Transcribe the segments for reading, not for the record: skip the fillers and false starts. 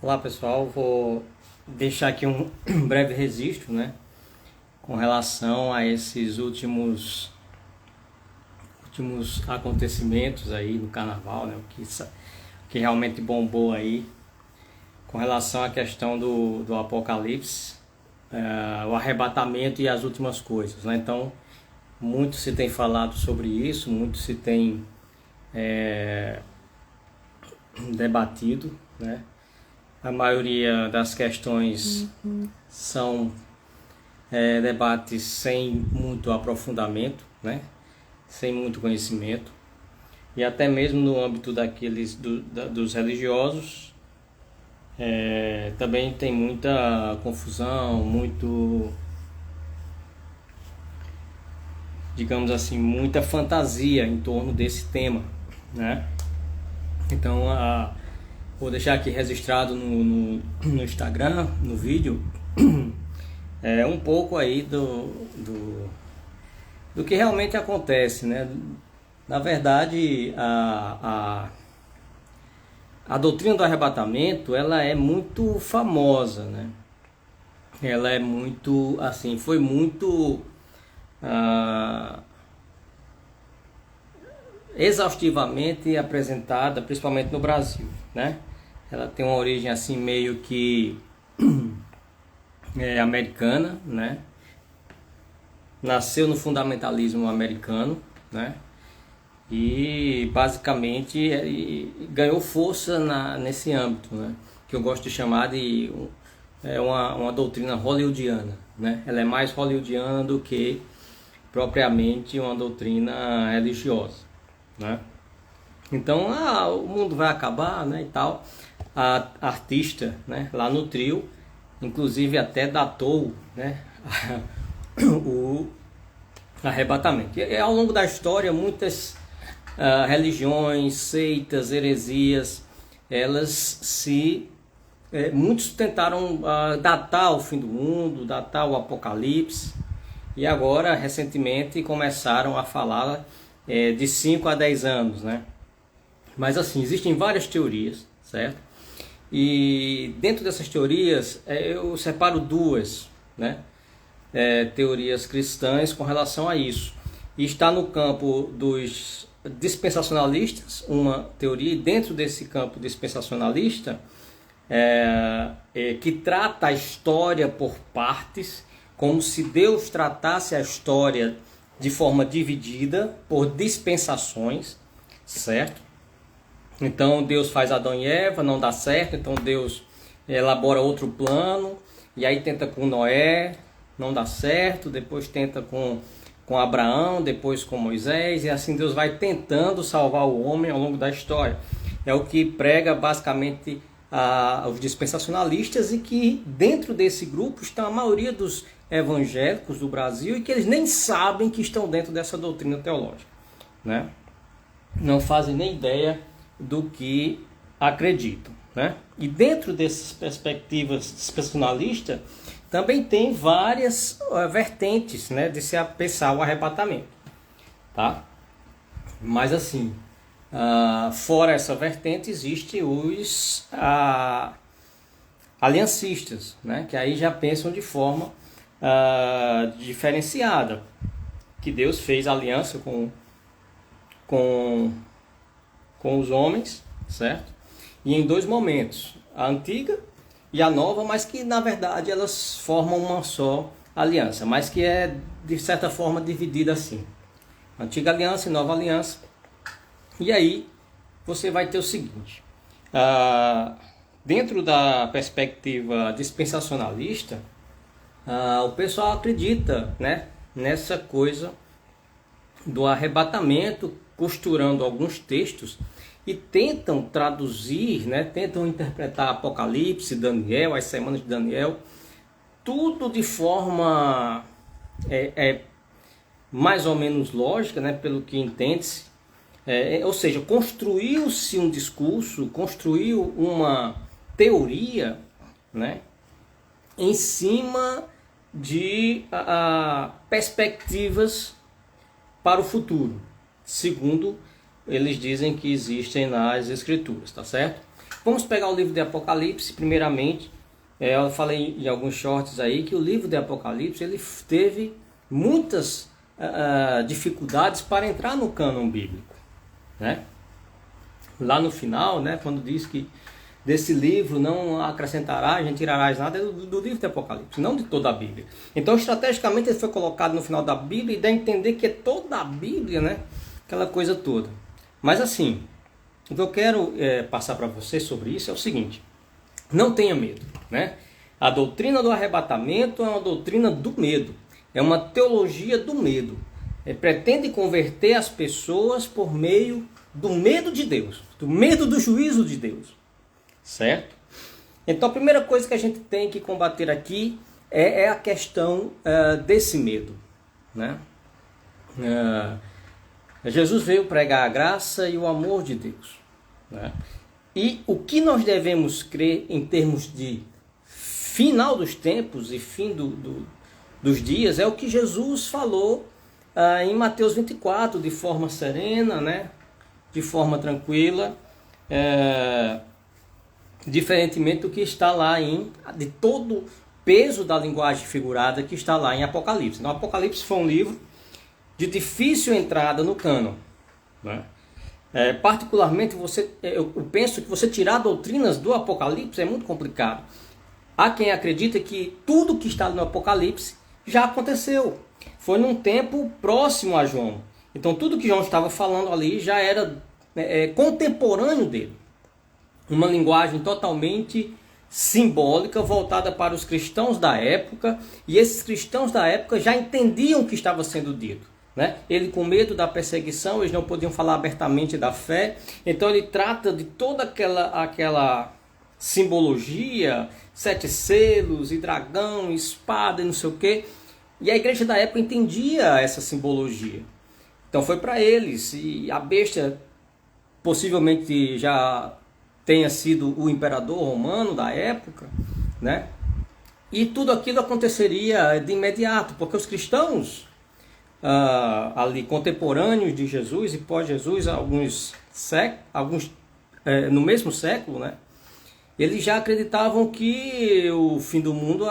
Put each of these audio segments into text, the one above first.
Olá pessoal, vou deixar aqui um breve registro, né, com relação a esses últimos acontecimentos aí no carnaval, né, o que realmente bombou aí com relação à questão do Apocalipse, o arrebatamento e as últimas coisas, né? Então, muito se tem falado sobre isso, muito se tem debatido, né? A maioria das questões são debates sem muito aprofundamento, né? Sem muito conhecimento, e até mesmo no âmbito dos religiosos também tem muita confusão, digamos assim, muita fantasia em torno desse tema, né? Então, vou deixar aqui registrado no Instagram, no vídeo, um pouco aí do que realmente acontece, né? Na verdade, a doutrina do arrebatamento, ela é muito famosa, né? Ela é muito, assim, foi muito exaustivamente apresentada, principalmente no Brasil, né? Ela tem uma origem assim meio que americana, né? Nasceu no fundamentalismo americano, né? E basicamente ganhou força nesse âmbito, né? Que eu gosto de chamar de uma doutrina hollywoodiana, né? Ela é mais hollywoodiana do que propriamente uma doutrina religiosa, né? Então, o mundo vai acabar, né, e tal. A artista, né, lá no trio, inclusive até datou, né, o arrebatamento. E ao longo da história, muitas religiões, seitas, heresias, muitos tentaram datar o fim do mundo, datar o Apocalipse, e agora, recentemente, começaram a falar de 5 a 10 anos, né? Mas assim, existem várias teorias, certo? E dentro dessas teorias, eu separo duas, né? Teorias cristãs com relação a isso. E está no campo dos dispensacionalistas, uma teoria, e dentro desse campo dispensacionalista, que trata a história por partes, como se Deus tratasse a história de forma dividida por dispensações, certo? Então Deus faz Adão e Eva, não dá certo, então Deus elabora outro plano, e aí tenta com Noé, não dá certo, depois tenta com Abraão, depois com Moisés, e assim Deus vai tentando salvar o homem ao longo da história. É o que prega basicamente os dispensacionalistas, e que dentro desse grupo está a maioria dos evangélicos do Brasil, e que eles nem sabem que estão dentro dessa doutrina teológica, né? Não fazem nem ideia do que acreditam, né? E dentro dessas perspectivas dispensacionalistas também tem várias vertentes, né, de se pensar o arrebatamento, tá? Mas assim, fora essa vertente, existe os aliancistas, né, que aí já pensam de forma diferenciada, que Deus fez aliança com os homens, certo? E em dois momentos, a antiga e a nova, mas que na verdade elas formam uma só aliança, mas que é de certa forma dividida assim: antiga aliança e nova aliança. E aí você vai ter o seguinte: dentro da perspectiva dispensacionalista, o pessoal acredita, né, nessa coisa do arrebatamento, costurando alguns textos, e tentam traduzir, né, tentam interpretar Apocalipse, Daniel, as semanas de Daniel, tudo de forma mais ou menos lógica, né, pelo que entende-se. Ou seja, construiu-se um discurso, construiu uma teoria, né, em cima de perspectivas para o futuro, segundo eles dizem que existem nas escrituras, tá certo? Vamos pegar o livro de Apocalipse, primeiramente. Eu falei em alguns shorts aí que o livro de Apocalipse ele teve muitas dificuldades para entrar no cânon bíblico, né? Lá no final, né, quando diz que desse livro não acrescentarás, nem tirarás nada, é do livro de Apocalipse, não de toda a Bíblia. Então, estrategicamente, ele foi colocado no final da Bíblia e dá a entender que é toda a Bíblia, né? Aquela coisa toda. Mas assim, o que eu quero passar para vocês sobre isso é o seguinte: não tenha medo, né? A doutrina do arrebatamento é uma doutrina do medo, é uma teologia do medo. Pretende converter as pessoas por meio do medo de Deus, do medo do juízo de Deus, certo? Então a primeira coisa que a gente tem que combater aqui é a questão desse medo, né? Jesus veio pregar a graça e o amor de Deus, né? E o que nós devemos crer em termos de final dos tempos e fim dos dias é o que Jesus falou em Mateus 24, de forma serena, né? De forma tranquila, diferentemente do que está lá de todo o peso da linguagem figurada que está lá em Apocalipse. Então, Apocalipse foi um livro de difícil entrada no cânon, né? Particularmente, eu penso que você tirar doutrinas do Apocalipse é muito complicado. Há quem acredita que tudo que está no Apocalipse já aconteceu. Foi num tempo próximo a João. Então tudo que João estava falando ali já era contemporâneo dele. Uma linguagem totalmente simbólica, voltada para os cristãos da época. E esses cristãos da época já entendiam o que estava sendo dito, né? Ele, com medo da perseguição, eles não podiam falar abertamente da fé. Então ele trata de toda aquela simbologia, 7 selos e dragão, espada e não sei o quê. E a igreja da época entendia essa simbologia. Então foi para eles. E a besta possivelmente já tenha sido o imperador romano da época, né? E tudo aquilo aconteceria de imediato, porque os cristãos ali contemporâneos de Jesus e pós-Jesus, alguns no mesmo século, né? Eles já acreditavam que o fim do mundo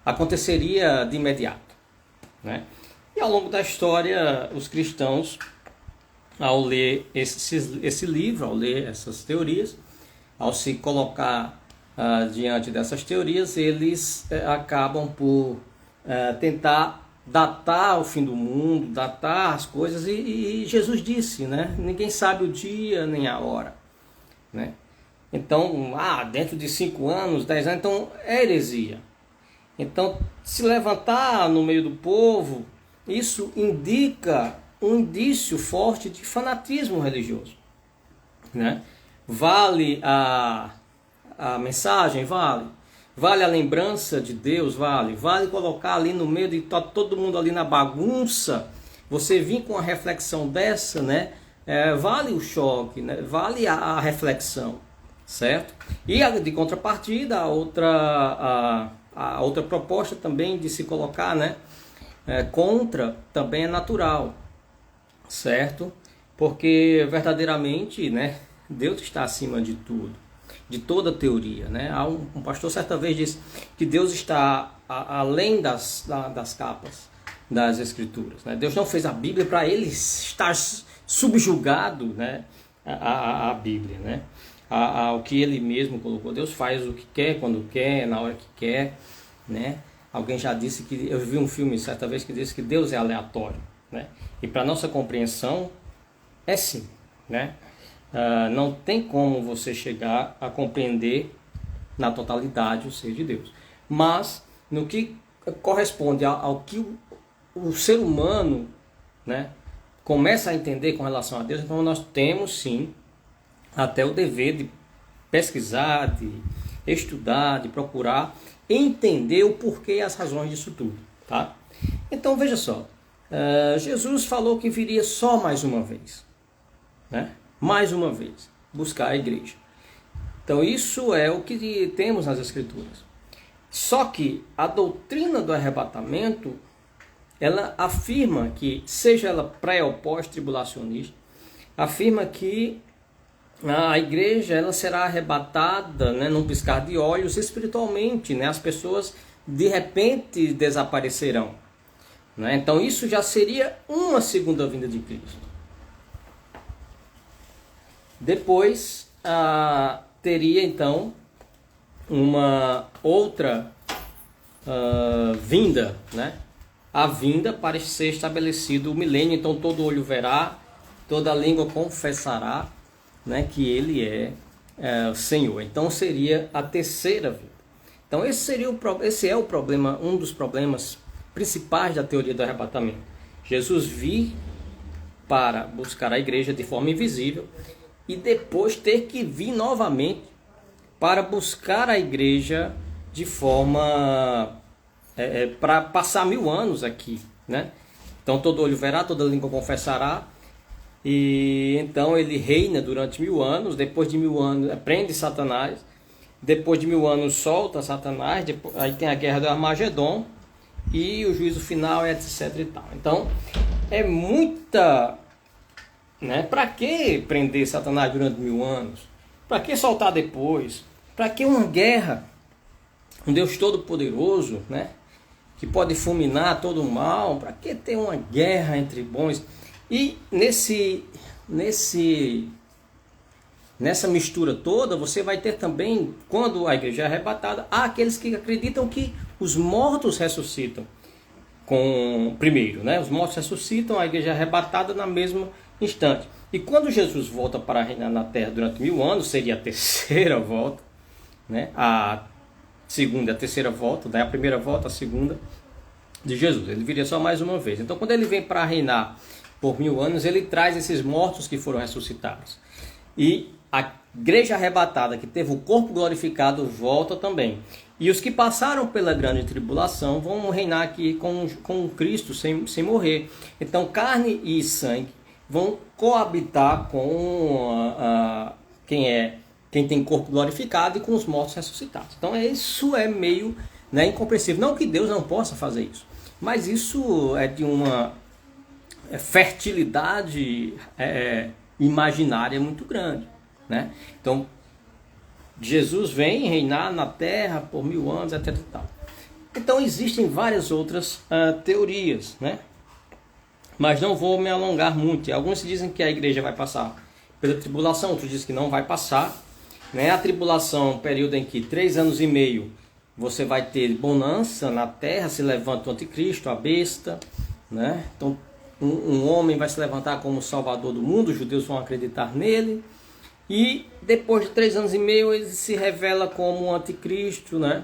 aconteceria de imediato, né? E ao longo da história, os cristãos, ao ler esse livro, ao ler essas teorias, ao se colocar diante dessas teorias, eles acabam por tentar datar o fim do mundo, datar as coisas, e Jesus disse, né? Ninguém sabe o dia nem a hora, né? Então, dentro de 5 anos, 10 anos, então é heresia. Então, se levantar no meio do povo, isso indica um indício forte de fanatismo religioso, né? Vale a mensagem? Vale a lembrança de Deus? Vale colocar ali no meio de todo mundo ali na bagunça, você vir com uma reflexão dessa, né? Vale o choque, né? Vale a reflexão, certo? E de contrapartida, a outra proposta também de se colocar, né? Contra também é natural, certo? Porque verdadeiramente, né, Deus está acima de tudo, de toda teoria, né? Um pastor certa vez disse que Deus está além das capas das Escrituras, né? Deus não fez a Bíblia para ele estar subjugado, né, a Bíblia, né? Ao que ele mesmo colocou. Deus faz o que quer, quando quer, na hora que quer, né? Alguém já disse que, eu vi um filme certa vez que disse que Deus é aleatório, né? E para nossa compreensão é sim, né? Não tem como você chegar a compreender na totalidade o ser de Deus. Mas no que corresponde ao que o ser humano, né, começa a entender com relação a Deus, então nós temos sim até o dever de pesquisar, de estudar, de procurar entender o porquê e as razões disso tudo, tá? Então veja só, Jesus falou que viria só mais uma vez, né? Mais uma vez, buscar a igreja. Então isso é o que temos nas Escrituras. Só que a doutrina do arrebatamento, ela afirma que, seja ela pré ou pós-tribulacionista, afirma que a igreja ela será arrebatada, né, num piscar de olhos espiritualmente, né? As pessoas de repente desaparecerão, né? Então isso já seria uma segunda vinda de Cristo. Depois teria então uma outra vinda, né? A vinda para ser estabelecido o milênio. Então todo olho verá, toda língua confessará, né, que Ele é o Senhor. Então seria a terceira vinda. Então esse é o problema, um dos problemas principais da teoria do arrebatamento. Jesus vir para buscar a igreja de forma invisível e depois ter que vir novamente para buscar a igreja de forma para passar 1000 anos aqui, né? Então todo olho verá, toda língua confessará, e então ele reina durante 1000 anos. Depois de 1000 anos prende Satanás, depois de 1000 anos solta Satanás, depois, aí tem a guerra do Armagedon e o juízo final, etc e tal. Então é muita, né? Para que prender Satanás durante 1000 anos? Para que soltar depois? Para que uma guerra? Um Deus Todo-Poderoso, né, que pode fulminar todo o mal. Para que ter uma guerra entre bons? E nessa mistura toda, você vai ter também, quando a igreja é arrebatada, há aqueles que acreditam que os mortos ressuscitam primeiro, né? Os mortos ressuscitam, a igreja é arrebatada no mesmo instante. E quando Jesus volta para reinar na terra durante 1000 anos, seria a terceira volta, né? A segunda, a terceira volta, daí a primeira volta, a segunda de Jesus. Ele viria só mais uma vez. Então, quando ele vem para reinar por 1000 anos, ele traz esses mortos que foram ressuscitados. E a igreja arrebatada, que teve o corpo glorificado, volta também. E os que passaram pela grande tribulação vão reinar aqui com Cristo sem morrer. Então, carne e sangue vão coabitar com quem tem corpo glorificado e com os mortos ressuscitados. Então isso é meio, né, incompreensível. Não que Deus não possa fazer isso, mas isso é de uma fertilidade imaginária muito grande, né? Então Jesus vem reinar na terra por 1000 anos, etc. Então existem várias outras teorias, né? Mas não vou me alongar muito. Alguns dizem que a igreja vai passar pela tribulação, outros dizem que não vai passar, né? A tribulação é um período em que 3 anos e meio você vai ter bonança na terra, se levanta o anticristo, a besta, né? Então um homem vai se levantar como salvador do mundo, os judeus vão acreditar nele, e depois de 3 anos e meio ele se revela como o anticristo, né?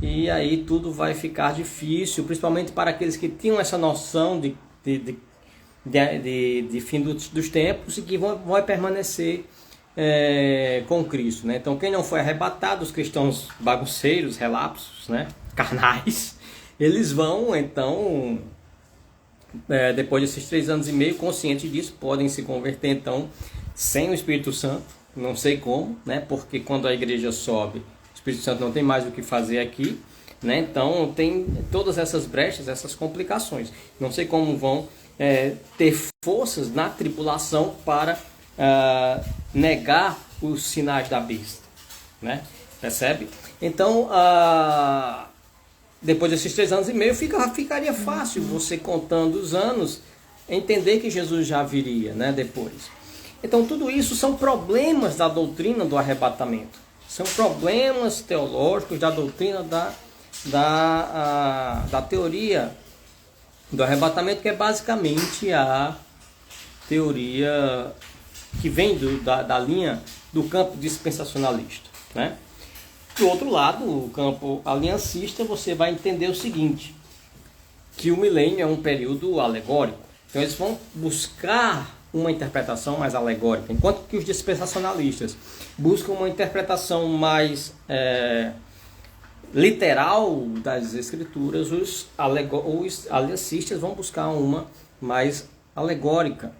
E aí tudo vai ficar difícil, principalmente para aqueles que tinham essa noção de fim dos tempos e que vão permanecer com Cristo, né? Então quem não foi arrebatado, os cristãos bagunceiros, relapsos, né, carnais, eles vão então, depois desses 3 anos e meio, conscientes disso, podem se converter então sem o Espírito Santo, não sei como, né? Porque quando a igreja sobe, o Espírito Santo não tem mais o que fazer aqui, né? Então tem todas essas brechas, essas complicações. Não sei como vão ter forças na tribulação para negar os sinais da besta, né? Percebe? Então, depois desses 3 anos e meio, ficaria fácil você, contando os anos, entender que Jesus já viria, né, depois. Então, tudo isso são problemas da doutrina do arrebatamento. São problemas teológicos da doutrina da teoria do arrebatamento, que é basicamente a teoria que vem da linha do campo dispensacionalista, né? Do outro lado, o campo aliancista, você vai entender o seguinte, que o milênio é um período alegórico. Então eles vão buscar uma interpretação mais alegórica, enquanto que os dispensacionalistas buscam uma interpretação mais literal das escrituras. Os aliancistas vão buscar uma mais alegórica.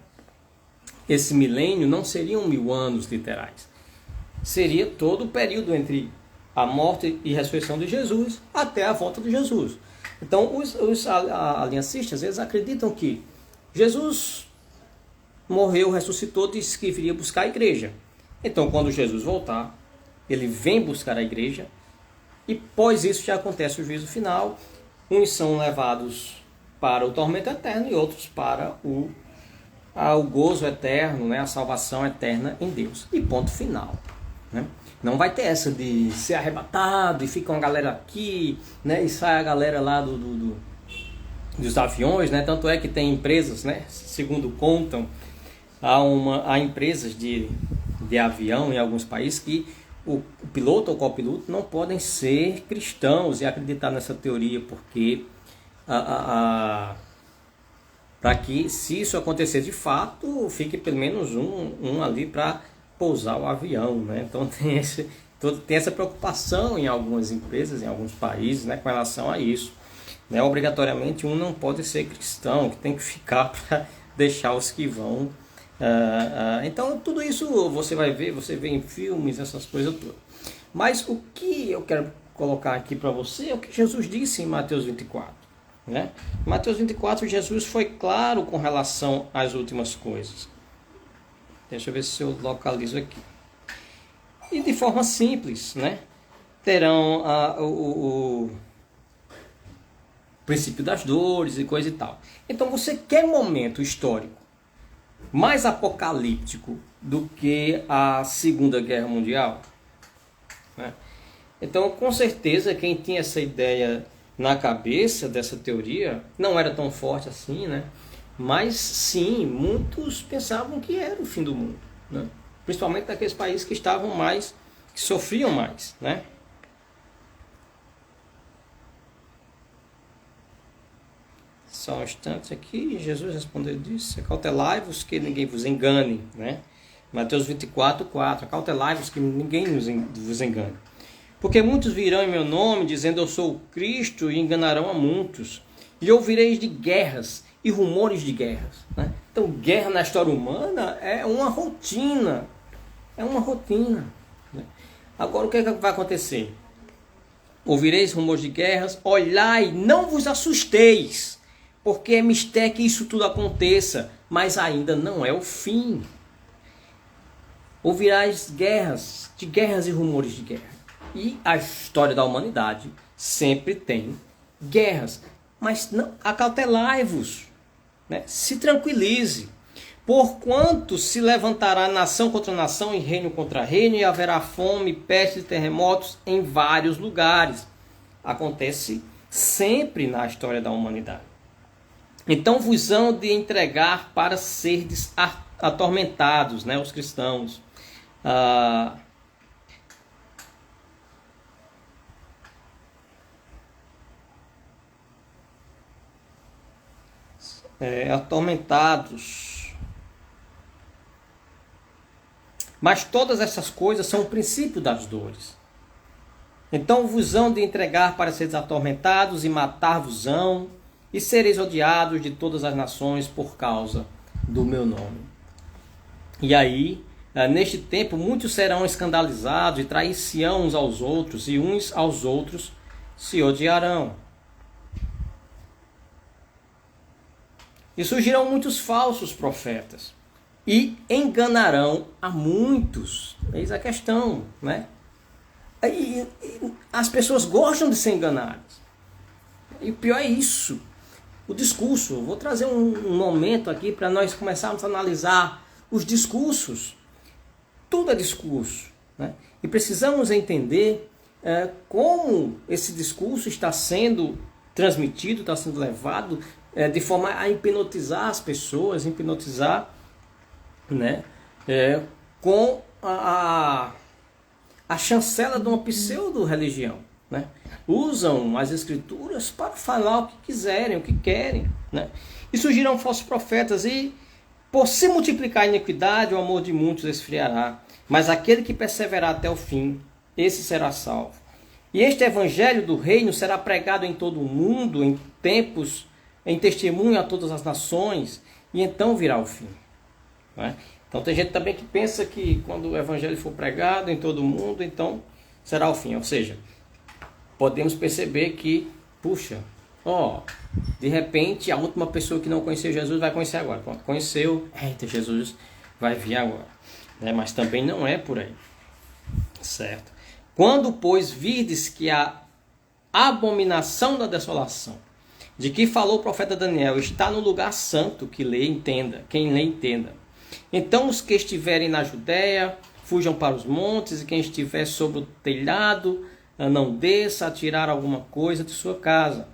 Esse milênio não seriam 1000 anos literais, seria todo o período entre a morte e ressurreição de Jesus até a volta de Jesus. Então os aliancistas, eles acreditam que Jesus morreu, ressuscitou, disse que viria buscar a igreja. Então, quando Jesus voltar, ele vem buscar a igreja e, após isso, já acontece o juízo final. Uns são levados para o tormento eterno e outros para o gozo eterno, né? A salvação eterna em Deus. E ponto final. Né? Não vai ter essa de ser arrebatado e fica uma galera aqui, né? E sai a galera lá dos aviões, né? Tanto é que tem empresas, né? Segundo contam, há empresas de avião em alguns países que o piloto ou copiloto não podem ser cristãos e acreditar nessa teoria, porque para que, se isso acontecer de fato, fique pelo menos um ali para pousar o avião, né? Então tem essa preocupação em algumas empresas, em alguns países, né, com relação a isso. Né? Obrigatoriamente um não pode ser cristão, que tem que ficar para deixar os que vão. Então tudo isso você vai ver, você vê em filmes, essas coisas todas. Mas o que eu quero colocar aqui para você é o que Jesus disse em Mateus 24. Né? Em Mateus 24, Jesus foi claro com relação às últimas coisas. Deixa eu ver se eu localizo aqui. E de forma simples, né? Terão o princípio das dores e coisa e tal. Então você quer momento histórico mais apocalíptico do que a Segunda Guerra Mundial? Né? Então, com certeza, quem tinha essa ideia na cabeça dessa teoria não era tão forte assim, né? Mas sim, muitos pensavam que era o fim do mundo, né? Principalmente naqueles países que sofriam mais, né? Só um instante aqui, Jesus respondeu e disse: acautelai-vos que ninguém vos engane, né? Mateus 24, 4, acautelai-vos que ninguém vos engane. Porque muitos virão em meu nome, dizendo eu sou o Cristo, e enganarão a muitos. E ouvireis de guerras e rumores de guerras. Né? Então, guerra na história humana é uma rotina. É uma rotina. Né? Agora, o que vai acontecer? Ouvireis rumores de guerras, olhai, não vos assusteis, porque é mistério que isso tudo aconteça, mas ainda não é o fim. Ouvirás guerras e rumores de guerra. E a história da humanidade sempre tem guerras. Mas não, acautelai-vos, né? Se tranquilize. Porquanto se levantará nação contra nação e reino contra reino, e haverá fome, peste e terremotos em vários lugares. Acontece sempre na história da humanidade. Então vos hão de entregar para serdes atormentados, né, os cristãos. Atormentados. Mas todas essas coisas são o princípio das dores. Então vos hão de entregar para seres atormentados e matar-vos-ão, e sereis odiados de todas as nações por causa do meu nome. E aí, neste tempo, muitos serão escandalizados e trair-se-ão uns aos outros, e uns aos outros se odiarão. E surgirão muitos falsos profetas e enganarão a muitos. Eis a questão, né? E as pessoas gostam de ser enganadas. E o pior é isso. O discurso. Vou trazer um momento aqui para nós começarmos a analisar os discursos. Tudo é discurso, né? E precisamos entender como esse discurso está sendo transmitido, está sendo levado de forma a hipnotizar as pessoas, né, com a chancela de uma pseudo-religião. Né? Usam as escrituras para falar o que quiserem, o que querem. Né? E surgirão falsos profetas, e por se multiplicar a iniquidade, o amor de muitos esfriará. Mas aquele que perseverar até o fim, esse será salvo. E este evangelho do reino será pregado em todo o mundo, em tempos, em testemunho a todas as nações, e então virá o fim. Né? Então tem gente também que pensa que quando o evangelho for pregado em todo o mundo, então será o fim. Ou seja, podemos perceber que, de repente a última pessoa que não conheceu Jesus vai conhecer agora. Pronto, conheceu, Jesus vai vir agora. né? Mas também não é por aí, certo? Quando, pois, virdes que a abominação da desolação, de que falou o profeta Daniel, está no lugar santo, que lê entenda, quem lê entenda. Então os que estiverem na Judéia, fujam para os montes, e quem estiver sobre o telhado, não desça a tirar alguma coisa de sua casa.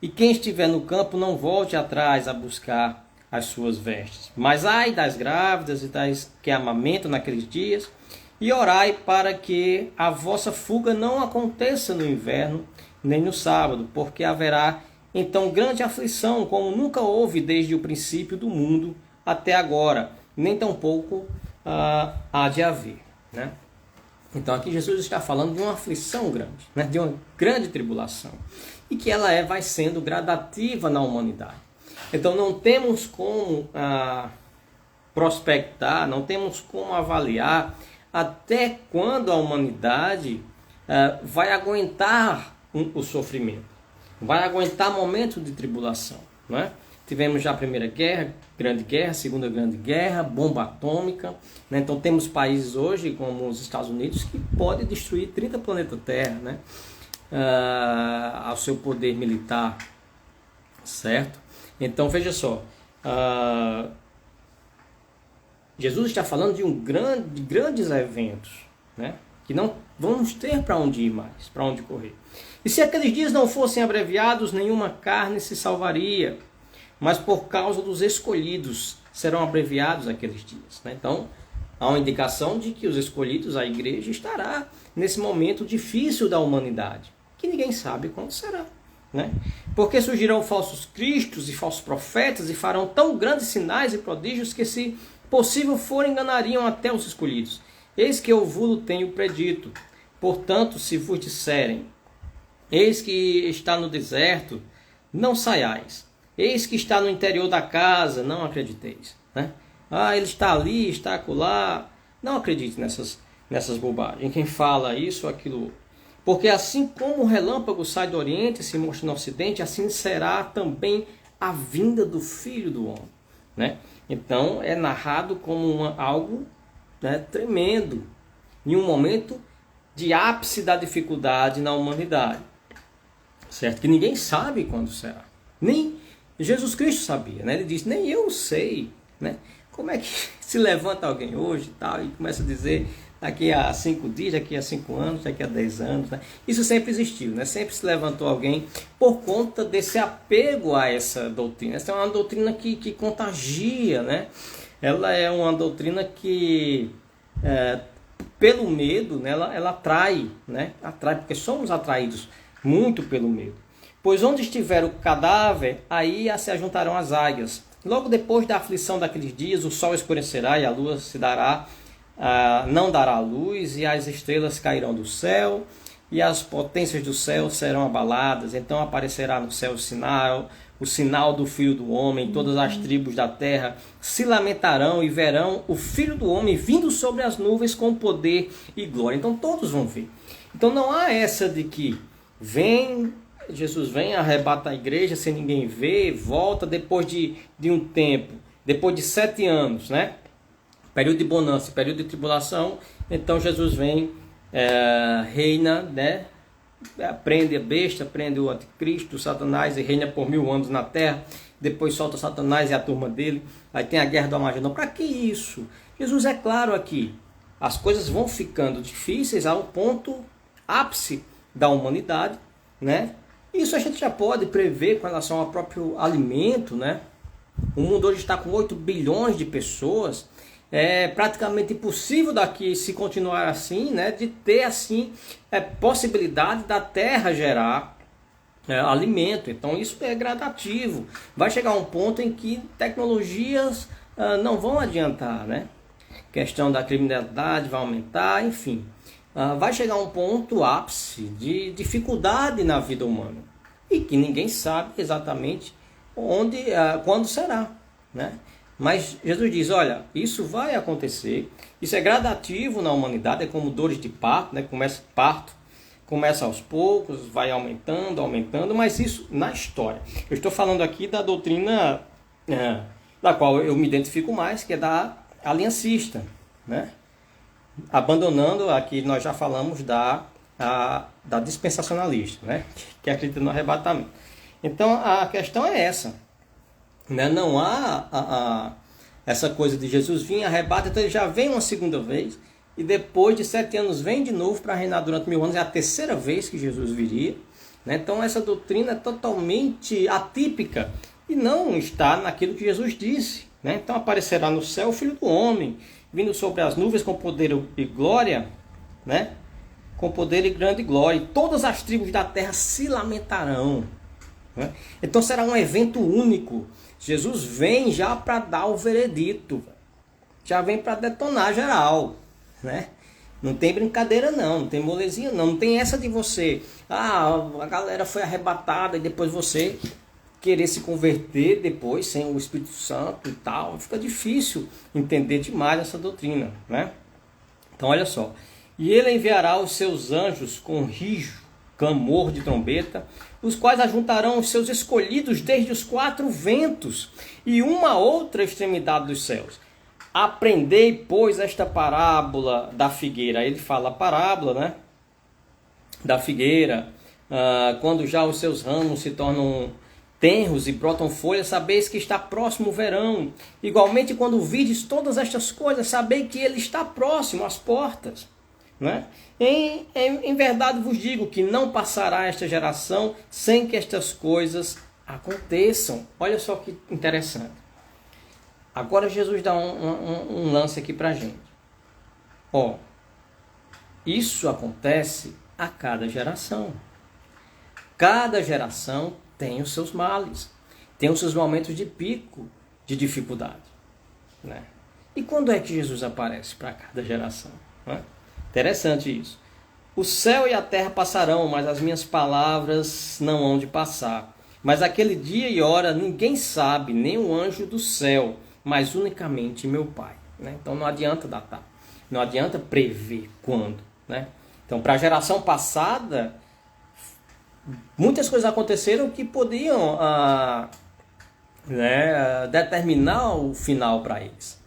E quem estiver no campo, não volte atrás a buscar as suas vestes. Mas ai das grávidas e das que amamentam naqueles dias, e orai para que a vossa fuga não aconteça no inverno, nem no sábado, porque haverá então grande aflição, como nunca houve desde o princípio do mundo até agora, nem tampouco há de haver, né? Então aqui Jesus está falando de uma aflição grande, né? De uma grande tribulação, e que ela vai sendo gradativa na humanidade. Então não temos como prospectar, não temos como avaliar até quando a humanidade vai aguentar o sofrimento, vai aguentar momentos de tribulação, não é? Tivemos já a Primeira Guerra, Grande Guerra, Segunda Grande Guerra, bomba atômica, né? Então temos países hoje, como os Estados Unidos, que podem destruir 30 planetas Terra, né? Ao seu poder militar, certo? Então veja só, Jesus está falando de grandes eventos, né? Que não vamos ter para onde ir mais, para onde correr. E se aqueles dias não fossem abreviados, nenhuma carne se salvaria, mas por causa dos escolhidos serão abreviados aqueles dias, né? Então, há uma indicação de que os escolhidos, a igreja, estará nesse momento difícil da humanidade, que ninguém sabe quando será, né? Porque surgirão falsos cristos e falsos profetas e farão tão grandes sinais e prodígios que, se possível for, enganariam até os escolhidos. Eis que eu vos tenho predito. Portanto, se vos disserem, eis que está no deserto, não saiais. Eis que está no interior da casa, não acrediteis, né? Ele está ali, está acolá. Não acredite nessas bobagens. Quem fala isso ou aquilo. Porque assim como o relâmpago sai do oriente e se mostra no ocidente, assim será também a vinda do Filho do Homem, né? Então é narrado como algo, né, tremendo, em um momento de ápice da dificuldade na humanidade, certo? Que ninguém sabe quando será. Nem Jesus Cristo sabia, né? Ele disse, nem eu sei, né? Como é que se levanta alguém hoje e começa a dizer daqui a 5 dias, daqui a 5 anos, daqui a 10 anos, né? Isso sempre existiu, né? Sempre se levantou alguém por conta desse apego a essa doutrina. Essa é uma doutrina que contagia, né? Ela é uma doutrina que, pelo medo, né, ela atrai, né? Atrai, porque somos atraídos muito pelo medo. Pois onde estiver o cadáver, aí se ajuntarão as águias. Logo depois da aflição daqueles dias, o sol escurecerá e a lua não dará luz, e as estrelas cairão do céu, e as potências do céu serão abaladas. Então aparecerá no céu o sinal do Filho do Homem. Todas as tribos da terra se lamentarão e verão o Filho do Homem vindo sobre as nuvens com poder e glória. Então todos vão ver. Então não há essa de que Jesus vem, arrebata a igreja sem ninguém ver, volta depois de um tempo, depois de 7 anos, né? Período de bonança, período de tribulação. Então Jesus vem, reina, né? Prende a besta, prende o anticristo, o Satanás, e reina por 1000 anos na terra. Depois solta Satanás e a turma dele. Aí tem a guerra do Armagedon. Para que isso? Jesus é claro aqui. As coisas vão ficando difíceis ao ponto ápice da humanidade, né? Isso a gente já pode prever com relação ao próprio alimento, né? O mundo hoje está com 8 bilhões de pessoas. É praticamente impossível daqui, se continuar assim, né, de ter assim possibilidade da terra gerar alimento. Então isso é gradativo. Vai chegar um ponto em que tecnologias não vão adiantar, né? Questão da criminalidade vai aumentar, enfim. Vai chegar um ponto ápice de dificuldade na vida humana, e que ninguém sabe exatamente quando será, né? Mas Jesus diz, olha, isso vai acontecer, isso é gradativo na humanidade, é como dores de parto, né? Começa aos poucos, vai aumentando, mas isso na história. Eu estou falando aqui da doutrina da qual eu me identifico mais, que é da aliancista, né? Abandonando, aqui nós já falamos da dispensacionalista, né? Que acredita no arrebatamento. Então a questão é essa, né? Não há essa coisa de Jesus vir, arrebata, então ele já vem uma segunda vez, e depois de 7 anos vem de novo para reinar durante 1000 anos, é a terceira vez que Jesus viria, né? Então essa doutrina é totalmente atípica e não está naquilo que Jesus disse, né? Então aparecerá no céu o Filho do Homem, vindo sobre as nuvens com poder e glória, né? Com poder e grande glória, e todas as tribos da terra se lamentarão, né? Então será um evento único. Jesus vem já para dar o veredito, já vem para detonar geral, né? Não tem brincadeira não tem molezinha não tem essa de você, a galera foi arrebatada e depois você querer se converter depois sem o Espírito Santo e tal, fica difícil entender demais essa doutrina, né? Então olha só, e ele enviará os seus anjos com rijo, clamor de trombeta, os quais ajuntarão os seus escolhidos desde os 4 ventos e uma outra extremidade dos céus. Aprendei, pois, esta parábola da figueira. Aí ele fala a parábola, né? Da figueira, quando já os seus ramos se tornam tenros e brotam folhas, sabeis que está próximo o verão. Igualmente, quando vides todas estas coisas, sabei que ele está próximo às portas, né? Em verdade vos digo que não passará esta geração sem que estas coisas aconteçam. Olha só que interessante. Agora Jesus dá um lance aqui para a gente. Ó, isso acontece a cada geração. Cada geração tem os seus males, tem os seus momentos de pico, de dificuldade, né? E quando é que Jesus aparece para cada geração, né? Interessante isso. O céu e a terra passarão, mas as minhas palavras não hão de passar. Mas aquele dia e hora ninguém sabe, nem o anjo do céu, mas unicamente meu Pai, né? Então não adianta datar, não adianta prever quando, né? Então para a geração passada, muitas coisas aconteceram que podiam determinar o final para eles.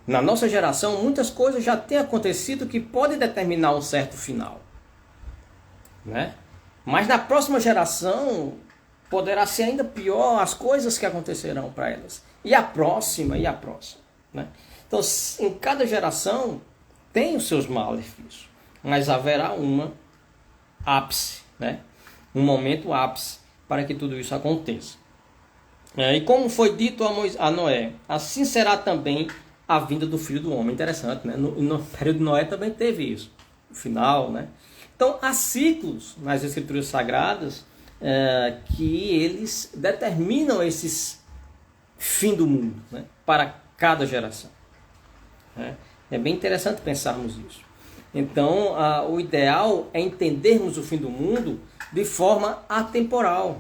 Na nossa geração, muitas coisas já têm acontecido que podem determinar um certo final, né? Mas na próxima geração, poderá ser ainda pior as coisas que acontecerão para elas. E a próxima, né? Então, em cada geração, tem os seus malefícios, mas haverá uma ápice, né? Um momento ápice para que tudo isso aconteça. E como foi dito a Noé, assim será também a vinda do Filho do Homem. Interessante, né? No período de Noé também teve isso, no final, né? Então, há ciclos nas Escrituras Sagradas que eles determinam esses fim do mundo, né? Para cada geração, né? É bem interessante pensarmos isso. Então, o ideal é entendermos o fim do mundo de forma atemporal,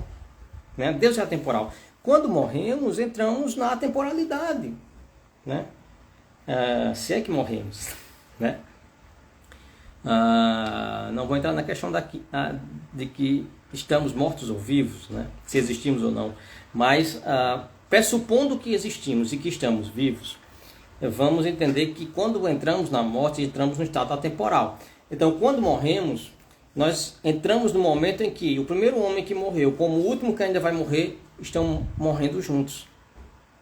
né? Deus é atemporal. Quando morremos, entramos na atemporalidade, né? Se é que morremos, né? Não vou entrar na questão de que estamos mortos ou vivos, né? Se existimos ou não, mas pressupondo que existimos e que estamos vivos, vamos entender que quando entramos na morte, entramos no estado atemporal. Então, quando morremos, nós entramos no momento em que o primeiro homem que morreu, como o último que ainda vai morrer, estão morrendo juntos,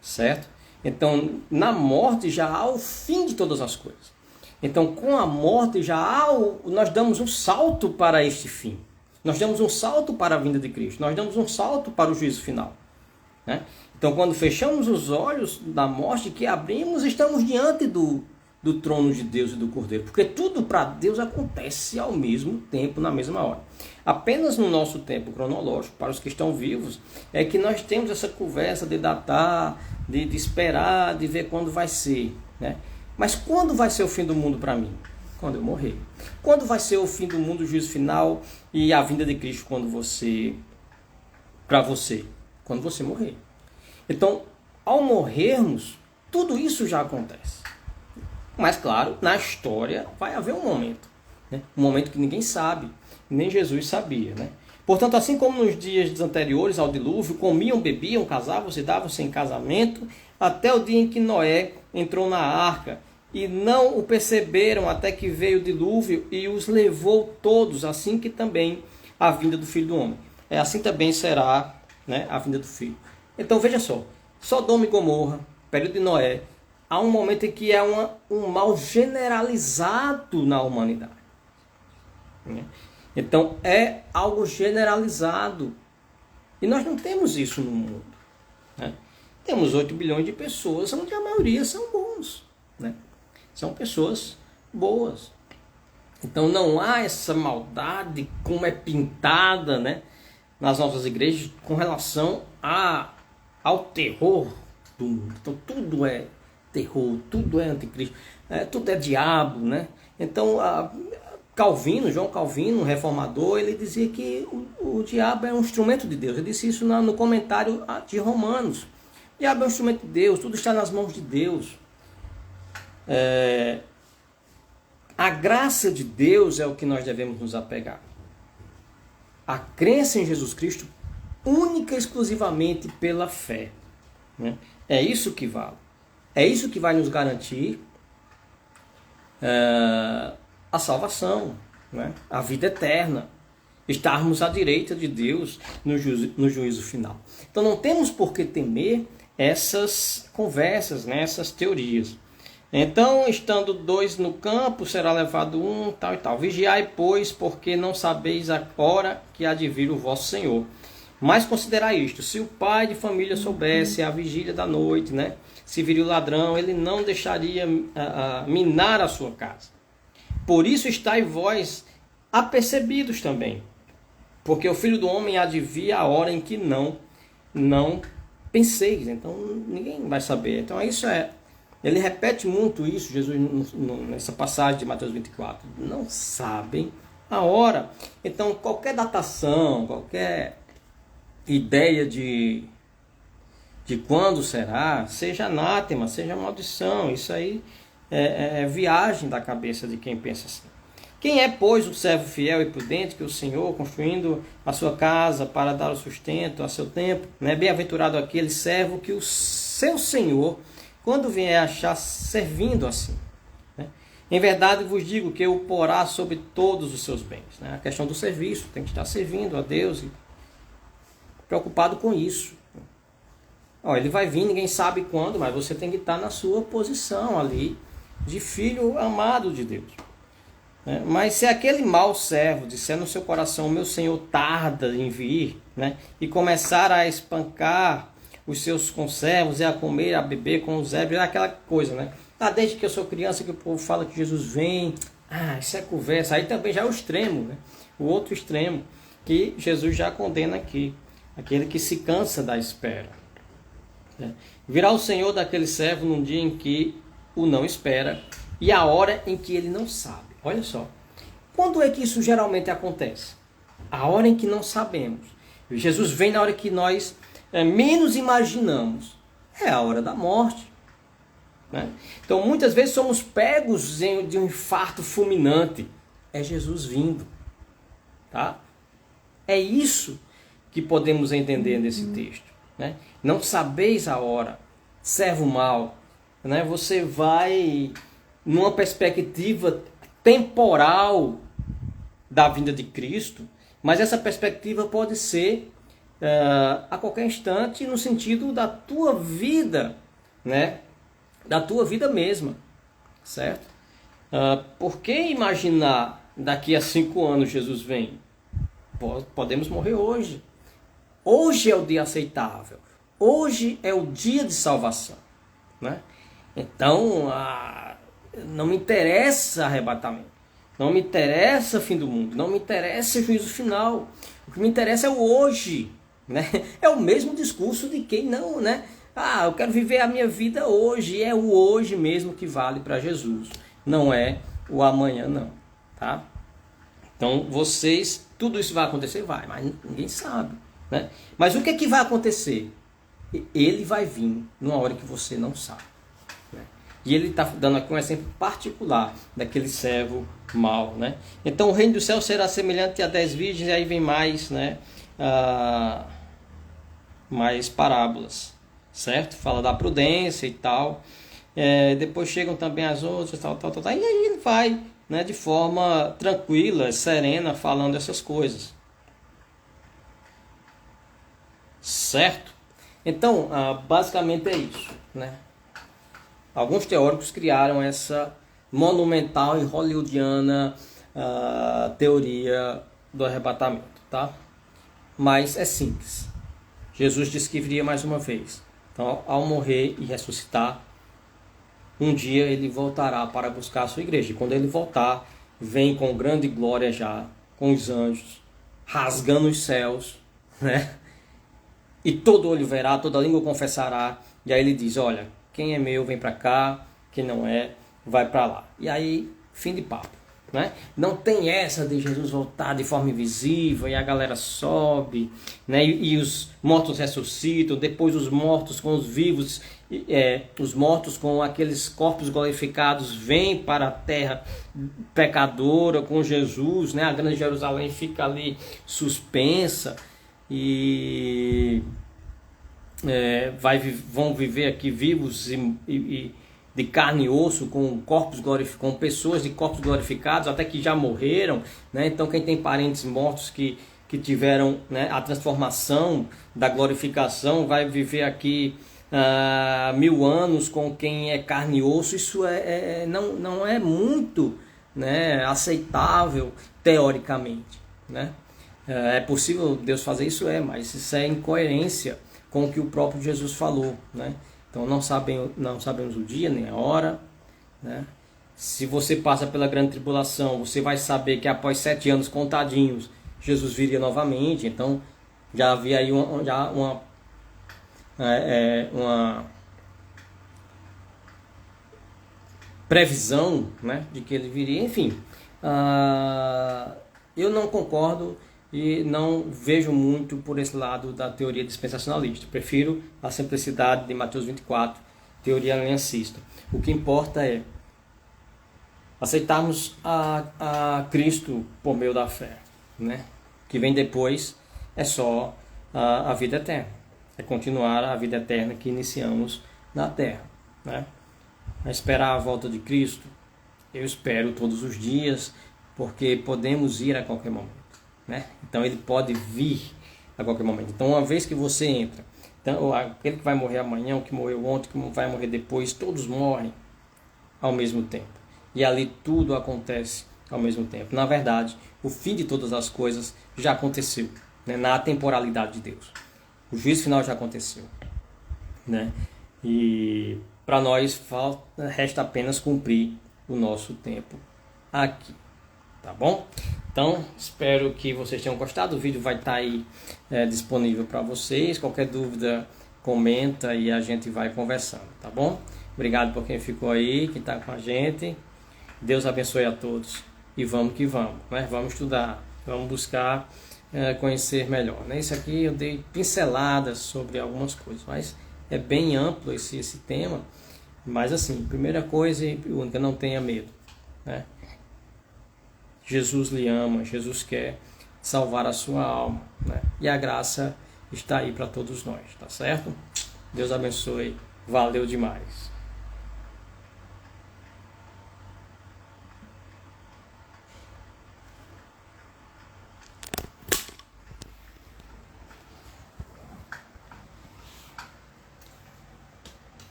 certo? Então, na morte já há o fim de todas as coisas. Então, com a morte nós damos um salto para este fim. Nós damos um salto para a vinda de Cristo. Nós damos um salto para o juízo final, né? Então, quando fechamos os olhos da morte, que abrimos, estamos diante do trono de Deus e do Cordeiro. Porque tudo para Deus acontece ao mesmo tempo, na mesma hora. Apenas no nosso tempo cronológico, para os que estão vivos, é que nós temos essa conversa de datar, de esperar, de ver quando vai ser, né? Mas quando vai ser o fim do mundo para mim? Quando eu morrer. Quando vai ser o fim do mundo, o juízo final e a vinda de Cristo para você? Quando você morrer. Então, ao morrermos, tudo isso já acontece. Mas, claro, na história vai haver um momento, né? Um momento que ninguém sabe, nem Jesus sabia, né? Portanto, assim como nos dias anteriores ao dilúvio, comiam, bebiam, casavam-se, davam-se em casamento, até o dia em que Noé entrou na arca, e não o perceberam até que veio o dilúvio e os levou todos, assim que também a vinda do Filho do Homem. Assim também será, né, a vinda do Filho. Então veja só, Sodoma e Gomorra, período de Noé, há um momento em que é um mal generalizado na humanidade. Né? Então é algo generalizado. E nós não temos isso no mundo. Né? Temos 8 bilhões de pessoas, onde a maioria são bons. Né? São pessoas boas. Então não há essa maldade como é pintada, né, nas nossas igrejas com relação ao terror do mundo. Então tudo é terror, tudo é anticristo, tudo é diabo. Né? Então João Calvino, reformador, ele dizia que o diabo é um instrumento de Deus. Ele disse isso no comentário de Romanos. O diabo é um instrumento de Deus, tudo está nas mãos de Deus. A graça de Deus é o que nós devemos nos apegar. A crença em Jesus Cristo, única e exclusivamente pela fé. Né? É isso que vale. É isso que vai nos garantir a salvação, né? A vida eterna. Estarmos à direita de Deus no juízo final. Então não temos por que temer essas conversas, né? Essas teorias. Então, estando 2 no campo, será levado 1, tal e tal. Vigiai, pois, porque não sabeis a hora que há de vir o vosso Senhor. Mas considerai isto, se o pai de família soubesse a vigília da noite, né, se viria o ladrão, ele não deixaria minar a sua casa. Por isso estáis vós apercebidos também, porque o Filho do Homem há de vir a hora em que não penseis. Então, ninguém vai saber. Então, isso ele repete muito isso, Jesus, nessa passagem de Mateus 24. Não sabem a hora. Então, qualquer datação, qualquer ideia de quando será, seja anátema, seja maldição. Isso aí é viagem da cabeça de quem pensa assim. Quem é, pois, o servo fiel e prudente que o Senhor, construindo a sua casa para dar o sustento a seu tempo, né? Bem-aventurado aquele servo que o seu Senhor, quando vier achar servindo assim. Né? Em verdade vos digo que o porá sobre todos os seus bens. Né? A questão do serviço, tem que estar servindo a Deus e preocupado com isso. Ele vai vir, ninguém sabe quando, mas você tem que estar na sua posição ali de filho amado de Deus. Mas se aquele mau servo disser no seu coração, meu Senhor tarda em vir, né? E começar a espancar os seus conservos, a comer, a beber com os ébrios, aquela coisa, né? Desde que eu sou criança que o povo fala que Jesus vem, isso é conversa. Aí também já é o extremo, né? O outro extremo, que Jesus já condena aqui, aquele que se cansa da espera. Virá o Senhor daquele servo num dia em que o não espera e a hora em que ele não sabe. Olha só, quando é que isso geralmente acontece? A hora em que não sabemos. Jesus vem na hora que nós menos imaginamos. É a hora da morte. Né? Então muitas vezes somos pegos de um infarto fulminante. É Jesus vindo. Tá? É isso que podemos entender nesse texto. Né? Não sabeis a hora, servo mau. Né? Você vai numa perspectiva temporal da vinda de Cristo, mas essa perspectiva pode ser a qualquer instante no sentido da tua vida, né? Da tua vida mesma, certo? Por que imaginar daqui a 5 anos Jesus vem? Podemos morrer hoje. Hoje é o dia aceitável. Hoje é o dia de salvação, né? Então, não me interessa arrebatamento, não me interessa fim do mundo, não me interessa juízo final. O que me interessa é o hoje, né? É o mesmo discurso de quem não, né? Eu quero viver a minha vida hoje. É o hoje mesmo que vale para Jesus, não é o amanhã, não, tá? Então, tudo isso vai acontecer? Vai, mas ninguém sabe, né? Mas o que é que vai acontecer? Ele vai vir numa hora que você não sabe. E ele está dando aqui um exemplo particular daquele servo mau, né? Então o reino do céu será semelhante a 10 virgens, e aí vem mais, né? Mais parábolas, certo? Fala da prudência e tal. depois chegam também as outras, tal, e aí ele vai, né, de forma tranquila, serena, falando essas coisas. Certo? Então, basicamente é isso, né? Alguns teóricos criaram essa monumental e hollywoodiana teoria do arrebatamento, tá? Mas é simples. Jesus disse que viria mais uma vez. Então, ao morrer e ressuscitar, um dia ele voltará para buscar a sua igreja. E quando ele voltar, vem com grande glória já, com os anjos, rasgando os céus, né? E todo olho verá, toda língua confessará. E aí ele diz, olha, quem é meu vem para cá, quem não é, vai para lá. E aí, fim de papo. Né? Não tem essa de Jesus voltar de forma invisível e a galera sobe, né? E os mortos ressuscitam, depois os mortos com os vivos, os mortos com aqueles corpos glorificados vêm para a terra pecadora com Jesus, né? A grande Jerusalém fica ali suspensa e vão viver aqui vivos e de carne e osso, com corpos com pessoas de corpos glorificados, até que já morreram, né? Então quem tem parentes mortos que tiveram, né, a transformação da glorificação, vai viver aqui 1000 anos com quem é carne e osso. Isso não é muito, né, aceitável teoricamente, né? É possível Deus fazer isso, mas isso é incoerência com o que o próprio Jesus falou, né? Então não sabemos o dia nem a hora, né? Se você passa pela grande tribulação, você vai saber que após 7 anos contadinhos, Jesus viria novamente. Então já havia aí uma previsão, né, de que ele viria. Enfim, eu não concordo e não vejo muito por esse lado da teoria dispensacionalista. Prefiro a simplicidade de Mateus 24, teoria aliancista. O que importa é aceitarmos a Cristo por meio da fé, né? O que vem depois é só a vida eterna. É continuar a vida eterna que iniciamos na terra, né? A esperar a volta de Cristo, eu espero todos os dias, porque podemos ir a qualquer momento, né? Então ele pode vir a qualquer momento. Então uma vez que você entra, então, aquele que vai morrer amanhã, o que morreu ontem, o que vai morrer depois, todos morrem ao mesmo tempo. E ali tudo acontece ao mesmo tempo. Na verdade, o fim de todas as coisas já aconteceu, né? Na temporalidade de Deus. O juízo final já aconteceu, né? E para nós resta apenas cumprir o nosso tempo aqui. Tá bom? Então, espero que vocês tenham gostado. O vídeo vai estar aí disponível para vocês. Qualquer dúvida, comenta e a gente vai conversando, tá bom? Obrigado por quem ficou aí, quem está com a gente. Deus abençoe a todos. E vamos que vamos, né? Vamos estudar, vamos buscar conhecer melhor, né? Isso aqui eu dei pinceladas sobre algumas coisas, mas é bem amplo esse tema. Mas assim, primeira coisa e única, não tenha medo, né? Jesus lhe ama, Jesus quer salvar a sua alma, né? E a graça está aí para todos nós, tá certo? Deus abençoe, valeu demais.